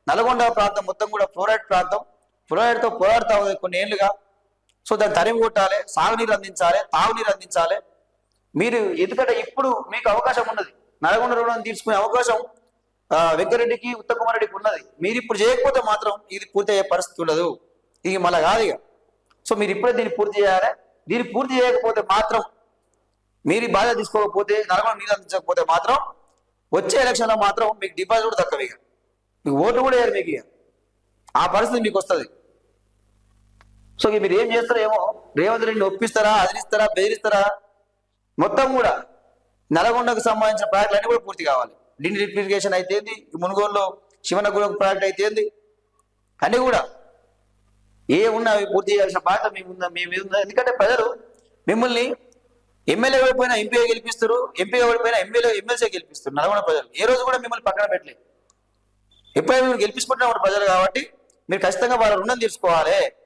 నల్గొండ ప్రాంతం మొత్తం కూడా ఫ్లోరైడ్ ప్రాంతం. ఫ్లోరైడ్తో పోరాడుతా ఉంది కొన్ని ఏళ్ళుగా. సో దాన్ని తరిమి కొట్టాలి, సాగునీరు అందించాలి, తాగునీరు అందించాలి. మీరు ఎందుకంటే ఇప్పుడు మీకు అవకాశం ఉన్నది, నల్గొండ రుణం తీసుకునే అవకాశం వెంకరెడ్డికి, ఉత్తమ్ కుమార్ రెడ్డికి ఉన్నది. మీరు ఇప్పుడు చేయకపోతే మాత్రం ఇది పూర్తి అయ్యే పరిస్థితి ఉండదు. ఇది మళ్ళీ కాదు ఇక. సో మీరు ఇప్పుడే దీన్ని పూర్తి చేయాలి. దీన్ని పూర్తి చేయకపోతే మాత్రం, మీరు బాధ్యత తీసుకోకపోతే, నల్గొండ నీళ్ళు అందించకపోతే మాత్రం వచ్చే ఎలక్షన్లో మాత్రం మీకు డిపాజిట్ కూడా తక్కువ, ఇక మీకు ఓట్లు కూడా వేయరు మీకు. ఇక ఆ పరిస్థితి మీకు వస్తుంది. సో మీరు ఏం చేస్తారో ఏమో, రేవంత్ రెడ్డిని ఒప్పిస్తారా, అదిలిస్తారా, బెదిరిస్తారా, మొత్తం కూడా నల్గొండకు సంబంధించిన ప్రాజెక్టులు అన్నీ కూడా పూర్తి కావాలి. లిఫ్టిఫికేషన్ అయితేంది, మునుగోలులో శివనగూడెం ప్రాజెక్ట్ అయితేంది, అన్నీ కూడా ఏ ఉన్నా అవి పూర్తి చేయాల్సిన బాధ్యత మీ మీద ఉంది. ఎందుకంటే ప్రజలు మిమ్మల్ని ఎమ్మెల్యే ఓడిపోయినా ఎంపీగా గెలిపిస్తారు, ఎంపీగా ఓడిపోయినా ఎమ్మెల్సీ గెలిపిస్తారు. నల్గొండ ప్రజలు ఏ రోజు కూడా మిమ్మల్ని పక్కన పెట్టలేదు. ఎప్పుడైనా మిమ్మల్ని గెలిపించుకుంటున్నా ప్రజలు కాబట్టి మీరు ఖచ్చితంగా వాళ్ళ రుణం తీర్చుకోవాలి.